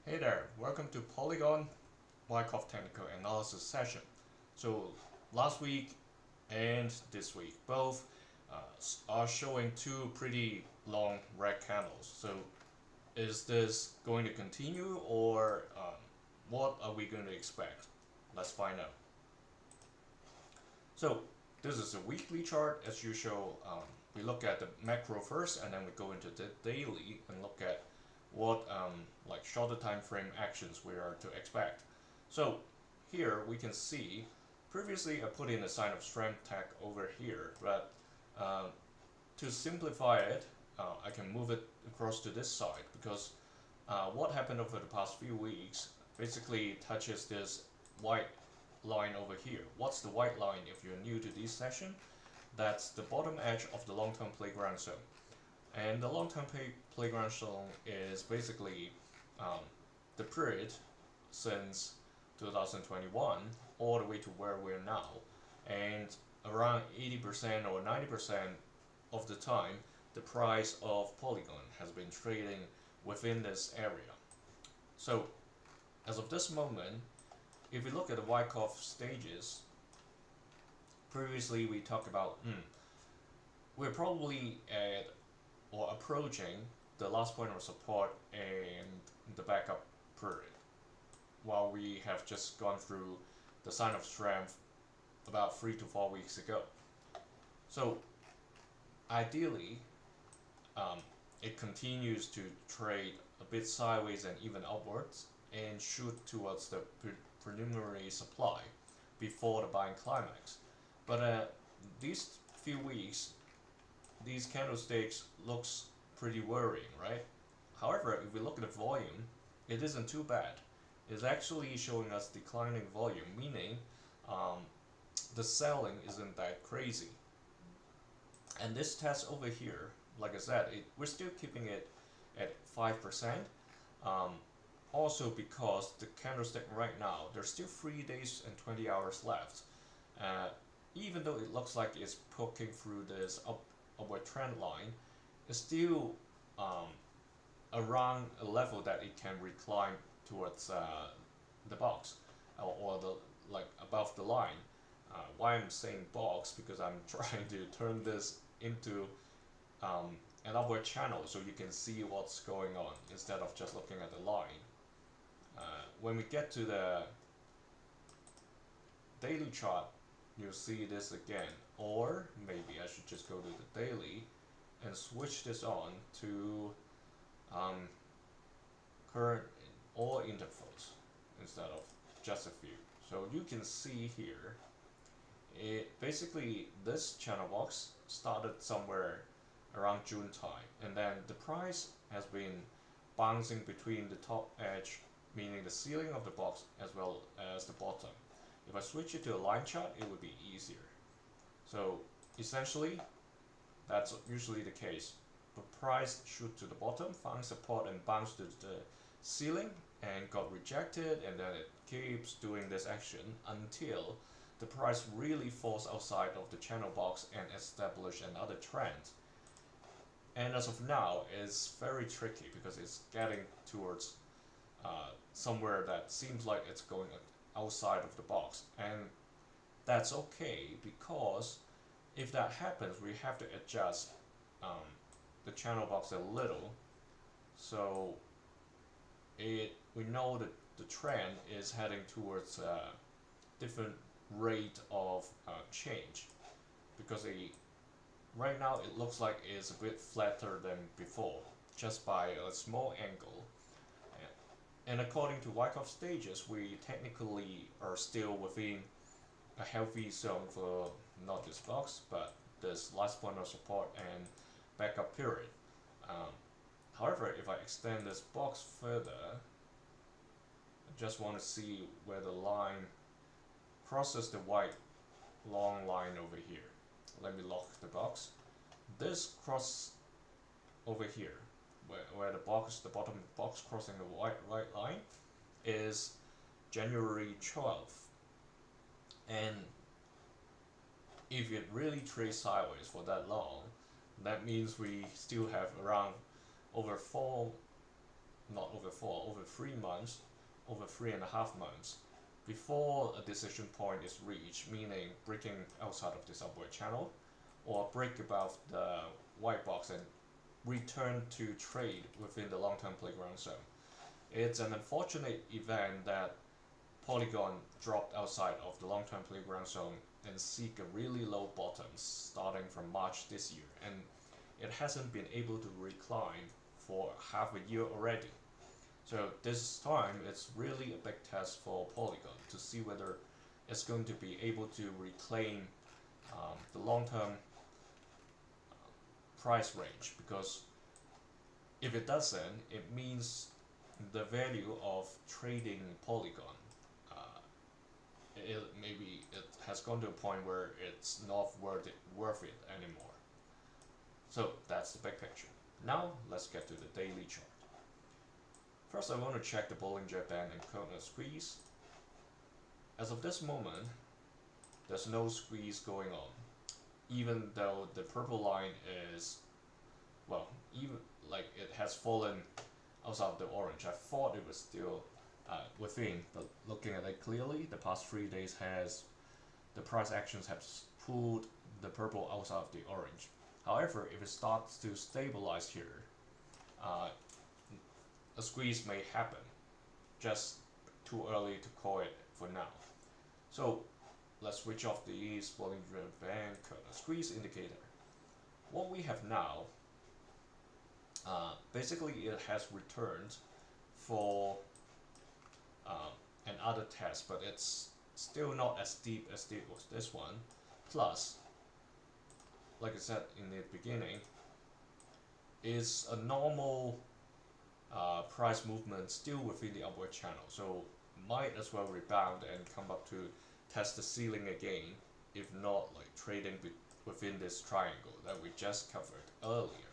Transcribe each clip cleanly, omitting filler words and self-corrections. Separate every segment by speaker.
Speaker 1: Hey there, welcome to Polygon Wyckoff technical analysis session. So last week and this week both are showing two pretty long red candles. So is this going to continue, or what are we going to expect? Let's find out. So this is a weekly chart. As usual, we look at the macro first, and then we go into the daily and look at what like shorter time frame actions we are to expect. So here we can see previously I put in a sign of strength tag over here, but to simplify it, I can move it across to this side, because what happened over the past few weeks basically touches this white line over here. What's the white line? If you're new to this session, that's the bottom edge of the long-term playground zone. And the long-term playground zone is basically the period since 2021 all the way to where we're now. And around 80% or 90% of the time, the price of Polygon has been trading within this area. So as of this moment, if we look at the Wyckoff stages, previously we talked about we're probably at or approaching the last point of support and the backup period, while we have just gone through the sign of strength about 3 to 4 weeks ago. So ideally, it continues to trade a bit sideways and even upwards and shoot towards the preliminary supply before the buying climax. But these few weeks, these candlesticks looks pretty worrying, right? However, if we look at the volume, it isn't too bad. It's actually showing us declining volume, meaning the selling isn't that crazy. And this test over here, like I said, we're still keeping it at 5%. Also because the candlestick right now, there's still 3 days and 20 hours left. Even though it looks like it's poking through this upward trend line, is still around a level that it can recline towards the box, or the like above the line. Why I'm saying box, because I'm trying to turn this into an upward channel so you can see what's going on instead of just looking at the line. When we get to the daily chart, you'll see this again, or maybe I should just go to the daily and switch this on to current all intervals instead of just a few. So you can see here, basically this channel box started somewhere around June time, and then the price has been bouncing between the top edge, meaning the ceiling of the box, as well as the bottom. If I switch it to a line chart, it would be easier. So essentially, that's usually the case. The price shoot to the bottom, found support and bounced to the ceiling and got rejected, and then it keeps doing this action until the price really falls outside of the channel box and establish another trend. And as of now, it's very tricky because it's getting towards somewhere that seems like it's going outside of the box, and that's okay, because if that happens, we have to adjust the channel box a little, so we know that the trend is heading towards a different rate of change, because right now it looks like it's a bit flatter than before, just by a small angle. And according to Wyckoff stages, we technically are still within a healthy zone for not this box, but this last point of support and backup period. However, if I extend this box further, I just want to see where the line crosses the white long line over here. Let me lock the box. This cross over here, where the bottom box crossing the white line, is January 12th. And if it really trades sideways for that long, that means we still have around over 4 for over 3 months, over 3.5 months, before a decision point is reached, meaning breaking outside of this upward channel, or break above the white box and return to trade within the long-term playground zone. It's an unfortunate event that Polygon dropped outside of the long-term playground zone and seek a really low bottom starting from March this year, and it hasn't been able to recline for half a year already. So this time it's really a big test for Polygon to see whether it's going to be able to reclaim the long-term price range, because if it doesn't, it means the value of trading Polygon, maybe it has gone to a point where it's not worth it anymore. So that's the big picture. Now let's get to the daily chart. First I want to check the Bollinger Band and corner squeeze. As of this moment, there's no squeeze going on, even though the purple line is, well, even like it has fallen outside of the orange. I thought it was still within, but looking at it clearly, the past 3 days the price actions have pulled the purple outside of the orange. However, if it starts to stabilize here, a squeeze may happen. Just too early to call it for now. So let's switch off the Bollinger Band squeeze indicator. What we have now, basically it has returned for another test, but it's still not as deep as this one. Plus, like I said in the beginning, is a normal price movement still within the upward channel, so might as well rebound and come up to test the ceiling again, if not like trading within this triangle that we just covered earlier.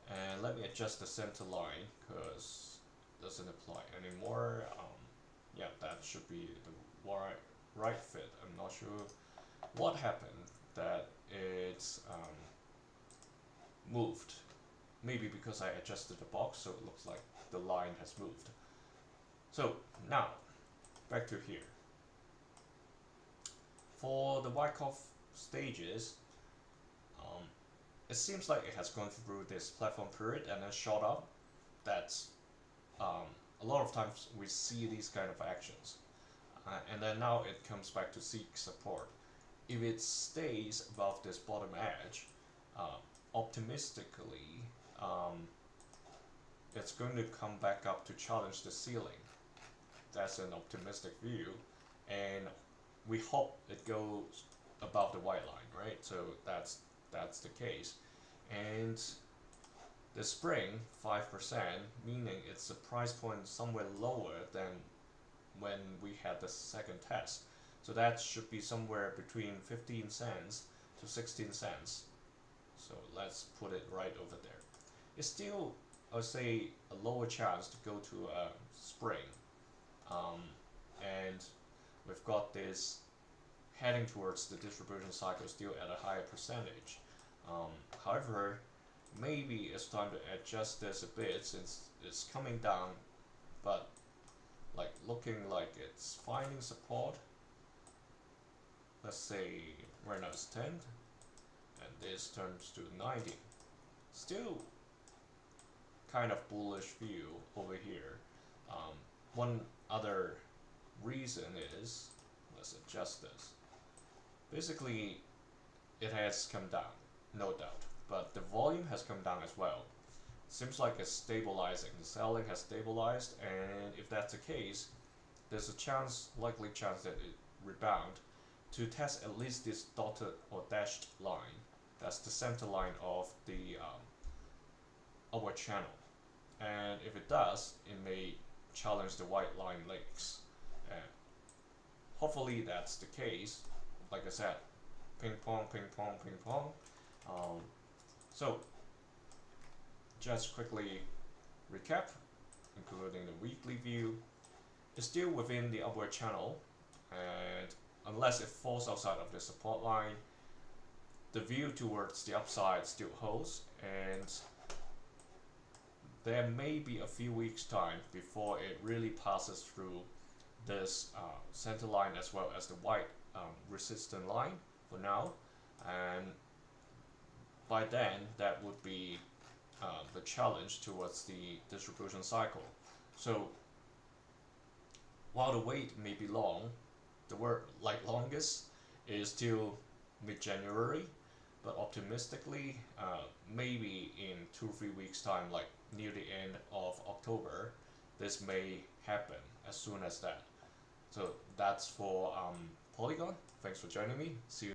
Speaker 1: And let me adjust the center line because it doesn't apply anymore. Yeah, that should be the right fit. I'm not sure what happened that it's moved. Maybe because I adjusted the box, so it looks like the line has moved. So now back to here. For the Wyckoff stages, it seems like it has gone through this platform period and then shot up. That's a lot of times we see these kind of actions, and then now it comes back to seek support. If it stays above this bottom edge, optimistically, it's going to come back up to challenge the ceiling. That's an optimistic view, and we hope it goes above the white line, right? So that's the case. And the spring 5%, meaning it's a price point somewhere lower than when we had the second test. So that should be somewhere between 15 cents to 16 cents. So let's put it right over there. It's still, I would say, a lower chance to go to a spring. And we've got this heading towards the distribution cycle still at a higher percentage. However, maybe it's time to adjust this a bit since it's coming down, but like looking like it's finding support. Let's say right now it's 10, and this turns to 90. Still kind of bullish view over here. One other reason is, let's adjust this. Basically, it has come down, no doubt, but the volume has come down as well. Seems like it's stabilizing. The selling has stabilized, and if that's the case, there's a likely chance that it rebound to test at least this dotted or dashed line. That's the center line of the upward channel. And if it does, it may challenge the white line legs. Hopefully that's the case. Like I said, ping pong, ping pong, ping pong. So just quickly recap, including the weekly view. It's still within the upward channel, and unless it falls outside of the support line, the view towards the upside still holds, and there may be a few weeks time before it really passes through this center line as well as the white resistance line for now, and by then that would be the challenge towards the distribution cycle. So while the wait may be long, the word like longest is still mid-January, but optimistically maybe in 2-3 weeks time, like near the end of October, this may happen as soon as that. So that's for Polygon. Thanks for joining me. See you